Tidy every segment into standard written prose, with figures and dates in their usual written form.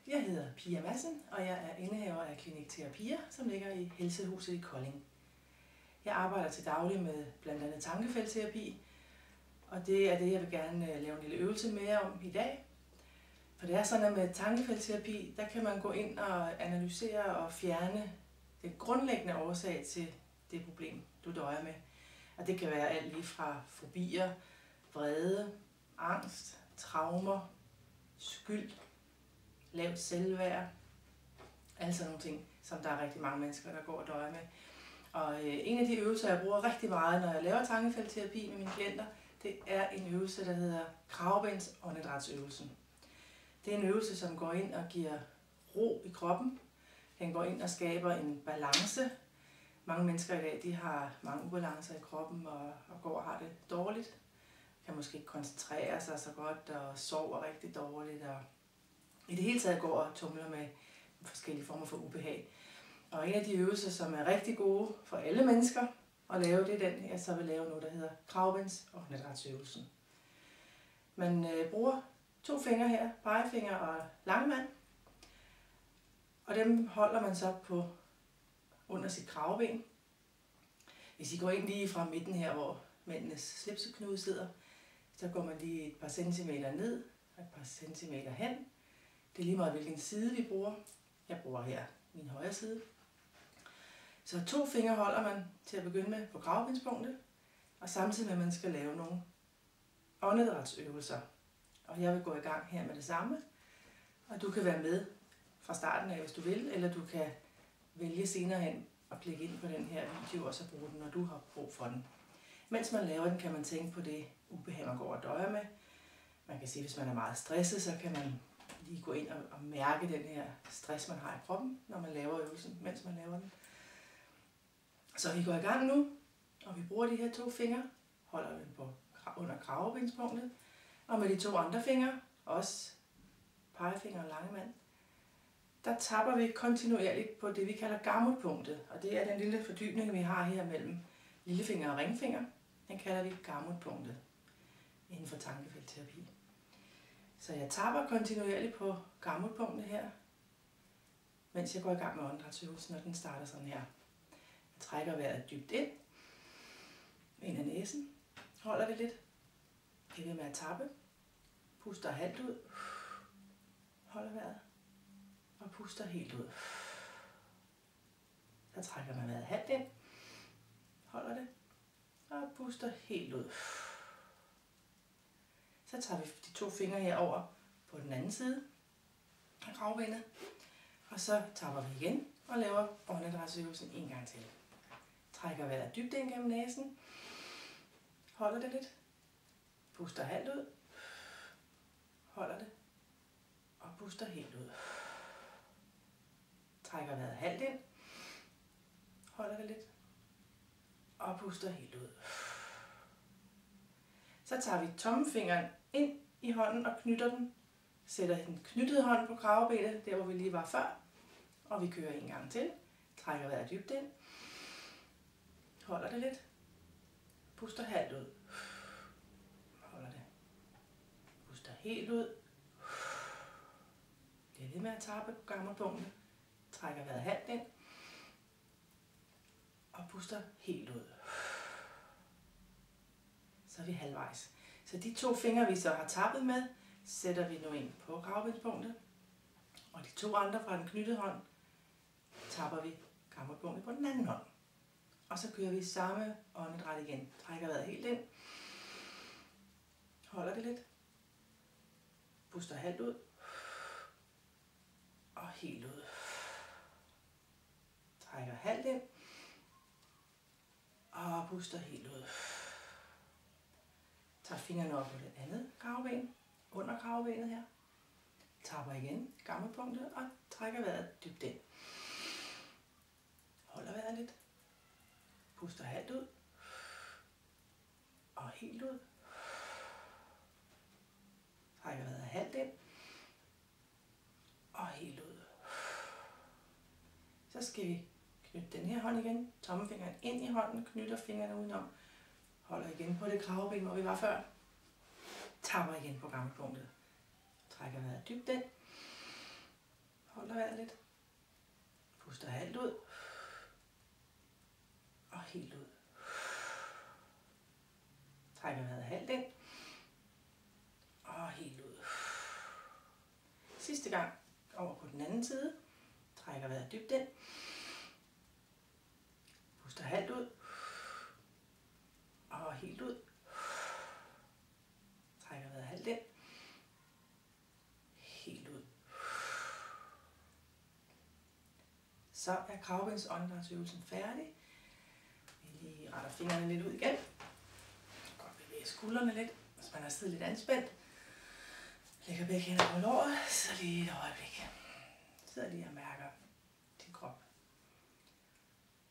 Jeg hedder Pia Madsen, og jeg er indehaver af Klinik Terapia, som ligger i Helsehuset i Kolding. Jeg arbejder til daglig med blandt andet tankefeltterapi, og det er det, jeg vil gerne lave en lille øvelse mere om i dag. For det er sådan, at med tankefeltterapi, der kan man gå ind og analysere og fjerne den grundlæggende årsag til det problem, du døjer med. Og det kan være alt lige fra fobier, vrede, angst, traumer, skyld, lavt selvværd, altså nogle ting, som der er rigtig mange mennesker, der går og døjer med. Og en af de øvelser, jeg bruger rigtig meget, når jeg laver tankefeltterapi med mine klienter, det er en øvelse, der hedder kravbensåndedrætsøvelsen. Det er en øvelse, som går ind og giver ro i kroppen. Den går ind og skaber en balance. Mange mennesker i dag, de har mange ubalancer i kroppen og går og har det dårligt. Kan måske ikke koncentrere sig så godt og sover rigtig dårligt. Og i det hele taget går og tumler med forskellige former for ubehag. Og en af de øvelser, som er rigtig gode for alle mennesker at lave, det er den, jeg så vil lave noget, der hedder kravbensåndedrætsøvelsen. Man bruger 2 fingre her, pegefinger og langemand. Og dem holder man så på under sit kravben. Hvis I går ind lige fra midten her, hvor mændenes slipseknude sidder, så går man lige et par centimeter ned og et par centimeter hen. Det er lige meget, hvilken side vi bruger. Jeg bruger her min højre side. Så 2 fingre holder man til at begynde med på kravbenspunktet, og samtidig med, at man skal lave nogle åndedrætsøvelser. Og jeg vil gå i gang her med det samme, og du kan være med fra starten af, hvis du vil, eller du kan vælge senere hen og klikke ind på den her video og så bruge den, når du har brug for den. Mens man laver den, kan man tænke på det ubehag, man går og døjer med. Man kan sige, hvis man er meget stresset, så kan man lige gå ind og mærke den her stress, man har i kroppen, når man laver øvelsen, mens man laver den. Så vi går i gang nu, og vi bruger de her 2 fingre, holder den på under kravebenspunktet, og med de 2 andre fingre, også pegefinger og langemand, der tapper vi kontinuerligt på det, vi kalder gamutpunktet, og det er den lille fordybning, vi har her mellem lillefinger og ringfinger. Den kalder vi gamutpunktet inden for tankefeltterapi. Så jeg tapper kontinuerligt på gamutpunktet her, mens jeg går i gang med åndedrætsøvelsen, og den starter sådan her. Jeg trækker vejret dybt ind af næsen, holder det lidt, bliver ved med at tappe, puster halvt ud, holder vejret og puster helt ud. Så trækker man vejret halvt ind, holder det og puster helt ud. Så tager vi de 2 fingre herover på den anden side af kravbenet, og så tapper vi igen og laver åndedrætsøvelsen en gang til. Trækker vejret dybt ind gennem næsen, holder det lidt, puster halvt ud, holder det og puster helt ud. Trækker vejret halvt ind, holder det lidt og puster helt ud. Så tager vi tommelfingeren ind i hånden og knytter den. Sætter den knyttede hånd på kravebenet, der hvor vi lige var før. Og vi kører en gang til. Trækker vejret dybt ind. Holder det lidt. Puster halvt ud. Holder det. Puster helt ud. Bliver ved med at tappe på gammelpunktet. Trækker vejret halvt ind. Og puster helt ud. Så er vi halvvejs. Så de 2 fingre, vi så har tappet med, sætter vi nu ind på kravbenspunktet. Og de 2 andre fra den knyttede hånd, tapper vi gammelpunktet på den anden hånd. Og så kører vi samme åndedræt igen. Trækker vejret helt ind. Holder det lidt. Puster halvt ud. Og helt ud. Trækker halvt ind. Og puster helt ud. Tager fingrene op på det andet kravben, under kravbenet her. Tapper igen gammelpunktet og trækker vejret dybt ind. Holder vejret lidt. Puster halvt ud. Og helt ud. Trækker vejret halvt ind. Og helt ud. Så skal vi knytte den her hånd igen. Tommelfingeren ind i hånden, knytter fingrene udenom. Holder igen på det kravben, hvor vi var før. Tapper igen på gammelpunktet. Trækker vejret dybt ind. Hold dig vejret lidt. Puster halvt ud. Og helt ud. Trækker vejret halvt ind. Og helt ud. Sidste gang over på den anden side. Trækker vejret dybt ind. Puster halvt ud. Og helt ud. Trækker vejret halvt ind. Helt ud. Så er kravbensåndedrætsøvelsen færdig. Vi lige retter fingrene lidt ud igen. Godt bevæge skuldrene lidt, hvis man har siddet lidt anspændt. Lægger begge hænder på låret, så lige et øjeblik. Sidder lige og mærker din krop.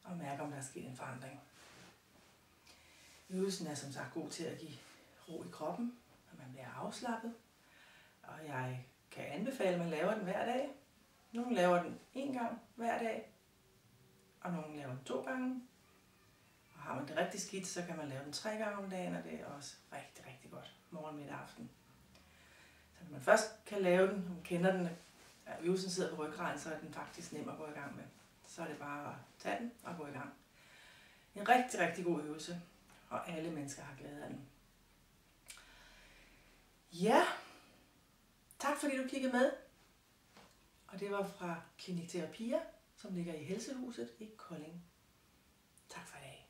Og mærker, om der er sket en forandring. Øvelsen er som sagt god til at give ro i kroppen, når man bliver afslappet. Og jeg kan anbefale, at man laver den hver dag. Nogle laver den 1 gang hver dag, og nogle laver den 2 gange. Og har man det rigtig skidt, så kan man lave den 3 gange om dagen, og det er også rigtig, rigtig godt. Morgen, middag, aften. Så når man først kan lave den, og man kender den, at øvelsen sidder på ryggraden, så er den faktisk nem at gå i gang med. Så er det bare at tage den og gå i gang. En rigtig, rigtig god øvelse, og alle mennesker har glæde af den. Ja, tak fordi du kiggede med. Og det var fra Klinik Therapier, som ligger i Helsehuset i Kolding. Tak for i dag.